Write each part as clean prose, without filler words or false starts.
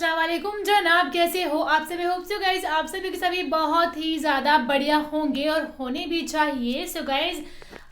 अस्सलाम वालेकुम जनाब, कैसे हो आप सभी। होप सो गाइज आप सभी के सभी बहुत ही ज़्यादा बढ़िया होंगे और होने भी चाहिए। सो गाइज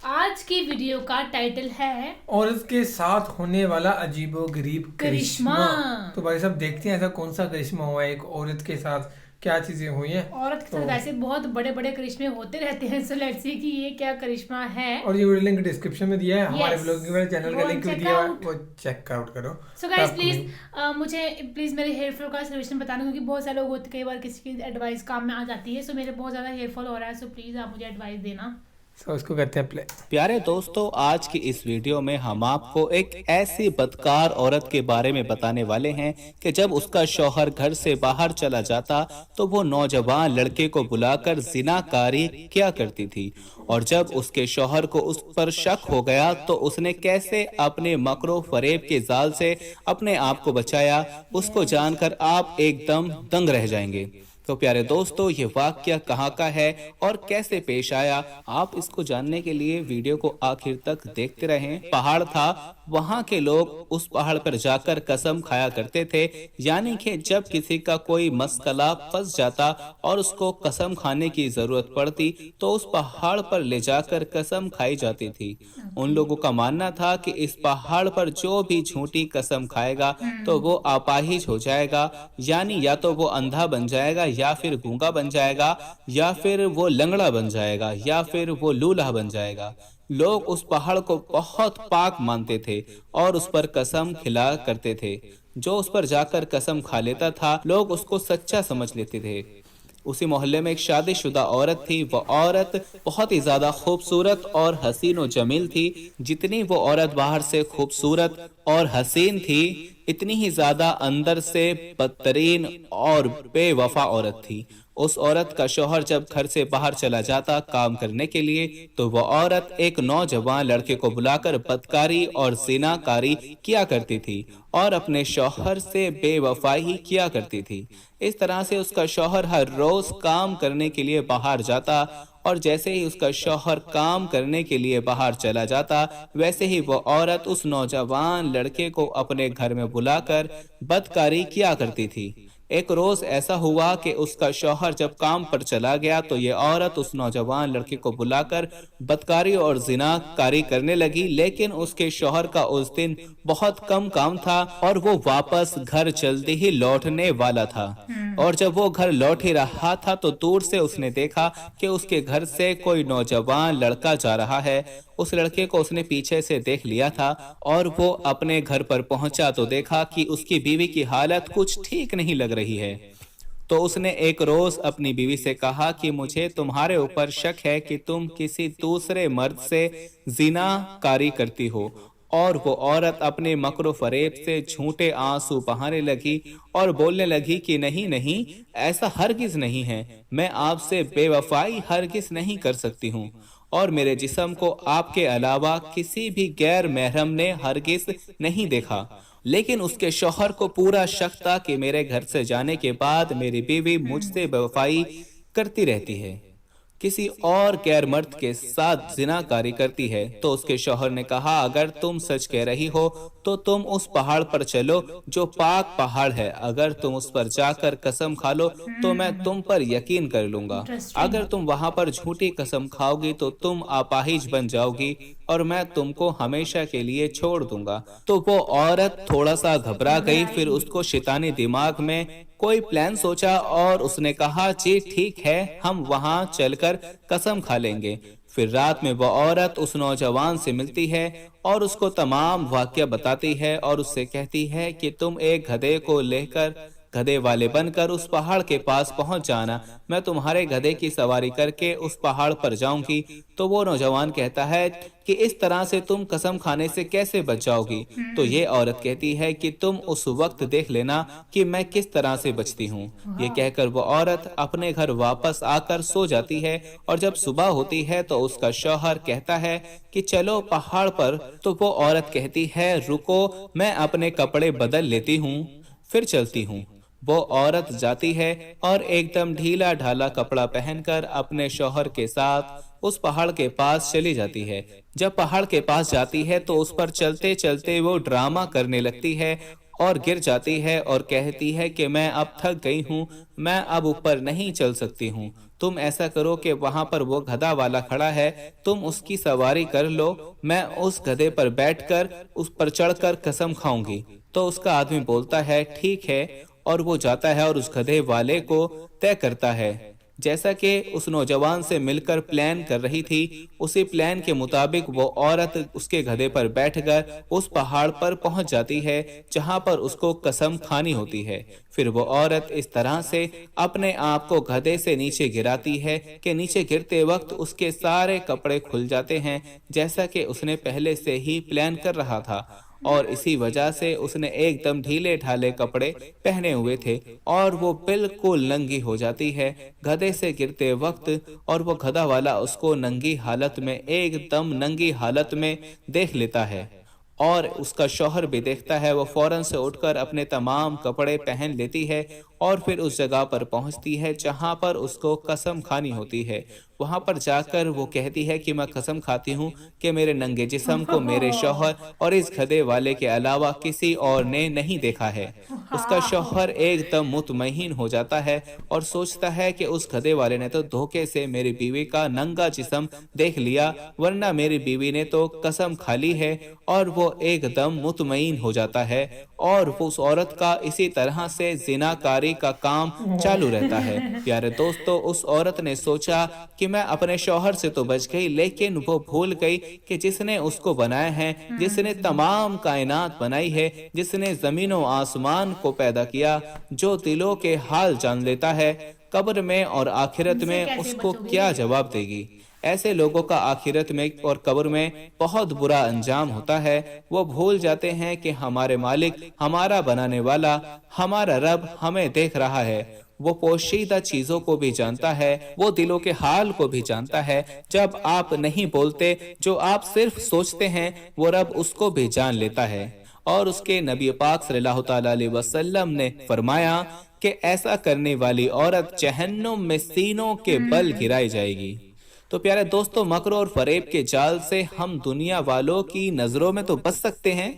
आज की वीडियो का टाइटल है और इसके साथ होने वाला अजीबो गरीब करिश्मा। करिश्मा। तो भाई साहब देखते हैं ऐसा कौन सा करिश्मा हुआ है, एक औरत के साथ क्या चीजें हुई हैं। औरत के तो साथ वैसे बहुत बड़े बड़े करिश्मे होते रहते हैं। सो लेट्स सी कि ये क्या करिश्मा है। और ये वीडियो लिंक डिस्क्रिप्शन में दिया है, हमारे यस, ब्लॉगिंग वाले चैनल का गो एंड लिंक भी चेक दिया हुआ है, आउट। वो चेक आउट करो। सो तो गाइज आपको प्लीज मिल मुझे प्लीज मेरे हेयर फॉल का सोल्यूशन बताना, क्योंकि बहुत सारे लोग होते कई बार किसी की एडवाइस काम में आ जाती है। सो मेरे बहुत ज़्यादा हेयर फॉल हो रहा है। सो प्लीज़ आप मुझे एडवाइस देना। तो उसको करते हैं प्ले। प्यारे दोस्तों, आज की इस वीडियो में हम आपको एक ऐसी बदकार औरत के बारे में बताने वाले हैं कि जब उसका शौहर घर से बाहर चला जाता तो वो नौजवान लड़के को बुलाकर जिनाकारी किया करती थी, और जब उसके शौहर को उस पर शक हो गया तो उसने कैसे अपने मकरो फरेब के जाल से अपने आप को बचाया, उसको जानकर आप एकदम दंग रह जाएंगे। तो प्यारे दोस्तों, ये वाक्य कहाँ का है और कैसे पेश आया, आप इसको जानने के लिए वीडियो को आखिर तक देखते रहें। पहाड़ था, वहाँ के लोग उस पहाड़ पर जाकर कसम खाया करते थे, यानी कि जब किसी का कोई मसला फंस जाता और उसको कसम खाने की जरूरत पड़ती तो उस पहाड़ पर ले जाकर कसम खाई जाती थी। उन लोगों का मानना था कि इस पहाड़ पर जो भी झूठी कसम खाएगा तो वो अपाहिज हो जाएगा, यानी या तो वो अंधा बन जाएगा, या फिर गूंगा बन जाएगा, या फिर वो लंगड़ा बन जाएगा, या फिर वो लूल्हा बन जाएगा। लोग उस पहाड़ को बहुत पाक मानते थे और उस पर कसम खिला करते थे। जो उस पर जाकर कसम खा लेता था, लोग उसको सच्चा समझ लेते थे। उसी मोहल्ले में एक शादीशुदा औरत थी। वो औरत बहुत ही ज्यादा खूबसूरत और हसीन व जमील थी। जितनी वो औरत बाहर से खूबसूरत और हसीन थी, इतनी ही ज्यादा अंदर से बदतरीन और बेवफा औरत थी। उस औरत का शौहर जब घर से बाहर चला जाता काम करने के लिए तो वह औरत एक नौजवान लड़के को बुलाकर बदकारी और जिनाकारी किया करती थी और अपने शौहर से बेवफाई किया करती थी। इस तरह से उसका शौहर हर रोज काम करने के लिए बाहर जाता, और जैसे ही उसका शौहर काम करने के लिए बाहर चला जाता वैसे ही वो औरत उस नौजवान लड़के को अपने घर में बुलाकर बदकारी किया करती थी। एक रोज ऐसा हुआ कि उसका शौहर जब काम पर चला गया तो ये औरत उस नौजवान लड़के को बुलाकर बदकारी और जिनाकारी करने लगी, लेकिन उसके शौहर का उस दिन बहुत कम काम था और वो वापस घर जल्दी ही लौटने वाला था। और जब वो घर लौट ही रहा था तो दूर से उसने देखा कि उसके घर से कोई नौजवान लड़का जा रहा है। उस लड़के को उसने पीछे से देख लिया था और वो अपने घर पर पहुंचा तो देखा कि उसकी बीवी की हालत कुछ ठीक नहीं लग रही है। तो उसने एक रोज अपनी बीवी से कहा कि मुझे तुम्हारे ऊपर शक है कि तुम किसी दूसरे मर्द से जिनाकारी करती हो। और वो औरत अपने मकरो फरेब से झूठे आंसू बहाने लगी और बोलने लगी कि नहीं नहीं, ऐसा हरगिज नहीं है, मैं आपसे बेवफाई हरगिज नहीं कर सकती हूँ, और मेरे जिस्म को आपके अलावा किसी भी गैर महरम ने हरगिज नहीं देखा। लेकिन उसके शौहर को पूरा शक था कि मेरे घर से जाने के बाद मेरी बीवी मुझसे बेवफाई करती रहती है, किसी और गैर मर्द के साथ जिनाकारी करती है। तो उसके शौहर ने कहा, अगर तुम सच कह रही हो तो तुम उस पहाड़ पर चलो जो पाक पहाड़ है, अगर तुम उस पर जाकर कसम खा लो तो मैं तुम पर यकीन कर लूंगा। अगर तुम वहां पर झूठी कसम खाओगी तो तुम अपाहिज बन जाओगी और मैं तुमको हमेशा के लिए छोड़ दूंगा। तो वो औरत थोड़ा सा घबरा गई, फिर उसको शैतानी दिमाग में कोई प्लान सोचा और उसने कहा, जी ठीक है, हम वहां चलकर कसम खा लेंगे। फिर रात में वह औरत उस नौजवान से मिलती है और उसको तमाम वाकया बताती है और उससे कहती है कि तुम एक गधे को लेकर गधे वाले बनकर उस पहाड़ के पास पहुंच जाना, मैं तुम्हारे गधे की सवारी करके उस पहाड़ पर जाऊंगी। तो वो नौजवान कहता है कि इस तरह से तुम कसम खाने से कैसे बच जाओगी। तो ये औरत कहती है कि तुम उस वक्त देख लेना कि मैं किस तरह से बचती हूँ। ये कहकर वो औरत अपने घर वापस आकर सो जाती है, और जब सुबह होती है तो उसका शौहर कहता है कि चलो पहाड़ पर। तो वो औरत कहती है, रुको, मैं अपने कपड़े बदल लेती हूँ, फिर चलती हूँ। वो औरत जाती है और एकदम ढीला ढाला कपड़ा पहनकर अपने शौहर के साथ उस पहाड़ के पास चली जाती है। जब पहाड़ के पास जाती है तो उस पर चलते चलते वो ड्रामा करने लगती है और गिर जाती है और कहती है कि मैं अब थक गई हूँ, मैं अब ऊपर नहीं चल सकती हूँ। तुम ऐसा करो कि वहां पर वो गधा वाला खड़ा है, तुम उसकी सवारी कर लो, मैं उस गधे पर बैठकर उस पर चढ़कर कसम खाऊंगी। तो उसका आदमी बोलता है ठीक है, और वो जाता है और उस गधे वाले को तय करता है। जैसा कि उस नौजवान से मिलकर प्लान कर रही थी, उसी प्लान के मुताबिक वो औरत उसके गधे पर बैठकर उस पहाड़ पर पहुंच जाती है जहां पर उसको कसम खानी होती है। फिर वो औरत इस तरह से अपने आप को गधे से नीचे गिराती है कि नीचे गिरते वक्त उसके सारे कपड़े खुल जाते हैं, जैसा कि उसने पहले से ही प्लान कर रहा था। और इसी वजह से उसने एकदम ढीले ढाले कपड़े पहने हुए थे और वो बिल्कुल नंगी हो जाती है गधे से गिरते वक्त। और वो गधा वाला उसको नंगी हालत में, एकदम नंगी हालत में देख लेता है और उसका शौहर भी देखता है। वो फौरन से उठकर अपने तमाम कपड़े पहन लेती है और फिर उस जगह पर पहुंचती है जहां पर उसको कसम खानी होती है। वहां पर जाकर वो कहती है कि मैं कसम खाती हूँ कि मेरे नंगे जिस्म को मेरे शौहर और इस गधे वाले के अलावा किसी और ने नहीं देखा है। उसका शौहर एकदम मुतमईन हो जाता है और सोचता है कि उस गधे वाले ने तो धोखे से मेरी बीवी का नंगा जिस्म देख लिया, वरना मेरी बीवी ने तो कसम खा ली है। और वो एकदम मुतमईन हो जाता है और वो उस औरत का इसी तरह से जिनाकारी का काम चालू रहता है। प्यारे दोस्तों, उस औरत ने सोचा कि मैं अपने शौहर से तो बच गई, लेकिन वो भूल गई कि जिसने उसको बनाया है, जिसने तमाम कायनात बनाई है, जिसने जमीनों आसमान को पैदा किया, जो दिलों के हाल जान लेता है, कब्र में और आखिरत में उसको क्या जवाब देगी। ऐसे लोगों का आखिरत में और कब्र में बहुत बुरा अंजाम होता है। वो भूल जाते हैं कि हमारे मालिक, हमारा बनाने वाला, हमारा रब हमें देख रहा है। वो पोशीदा चीजों को भी जानता है, वो दिलों के हाल को भी जानता है। जब आप नहीं बोलते, जो आप सिर्फ सोचते हैं, वो रब उसको भी जान लेता है। और उसके नबी पाक सल्लल्लाहु अलैहि वसल्लम ने फरमाया कि ऐसा करने वाली औरत जहन्नुम में सीनों के बल गिराई जाएगी। तो प्यारे दोस्तों, मकर और फरेब के जाल से हम दुनिया वालों की नजरों में तो बच सकते हैं,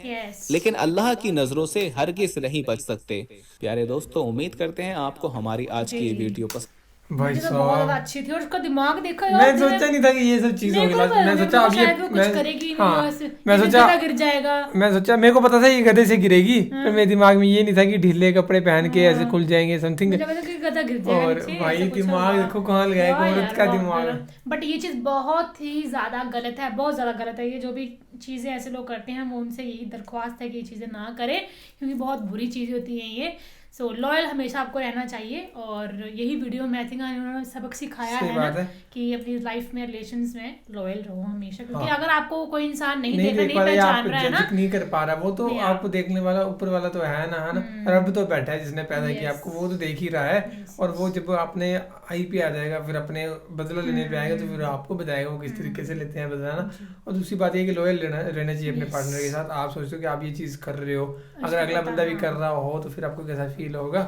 लेकिन अल्लाह की नजरों से हरगिज नहीं बच सकते। प्यारे दोस्तों, उम्मीद करते हैं आपको हमारी आज की ये वीडियो पसंद। भाई मुझे तो बहुत साहब, अच्छी थी और उसका दिमाग देखा यार। मैं सोचा नहीं था कि ये सब चीज होगी। मैं सोचा अब ये कुछ करेगी हाँ, बस, मैं सोचा गिर जाएगा। मैं सोचा, मेरे को पता था ये गधे से गिरेगी, पर मेरे दिमाग में ये नहीं था कि ढीले कपड़े पहन के ऐसे खुल जाएंगे समथिंग। गधा गिर जाएगा और नीचे, भाई ऐसा कुछ दिमाग होगा। देखो कहाँ लगाया वाह औरत यार, का वाह दिमाग। यार। बट ये चीज बहुत ही ज्यादा गलत है, बहुत ज्यादा गलत है। ये जो भी चीजें ऐसे लोग करते हैं, हम उनसे यही दरख्वास्त है कि ये चीजें ना करें, क्योंकि बहुत बुरी चीजें होती हैं ये। सो लॉयल हमेशा आपको रहना चाहिए। और यही वीडियो में आई थिंक उन्होंने सबक सिखाया है ना, कि अपनी लाइफ में रिलेशंस में लॉयल रहो हमेशा। क्योंकि अगर आपको कोई इंसान नहीं देख रहा, नहीं पहचान रहा है ना, नहीं कर पा रहा, वो तो आपको देखने वाला ऊपर वाला तो है ना, रब तो बैठा है जिसने पैदा किया आपको, वो तो देख ही रहा है। और वो जब अपने आई पे आ जाएगा, फिर अपने बदला लेने पे आएगा, तो फिर आपको बताएगा वो किस तरीके से लेते हैं बदला ना। और दूसरी बात ये कि लॉयल रहना चाहिए अपने पार्टनर के साथ। आप सोचते हो कि आप ये चीज कर रहे हो, अगर अगला बंदा भी कर रहा हो तो फिर आपको कैसा फील होगा।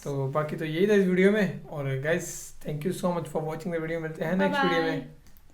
तो बाकी तो यही था इस वीडियो में। और guys, thank you so much for watching the video. मिलते हैं नेक्स्ट वीडियो में।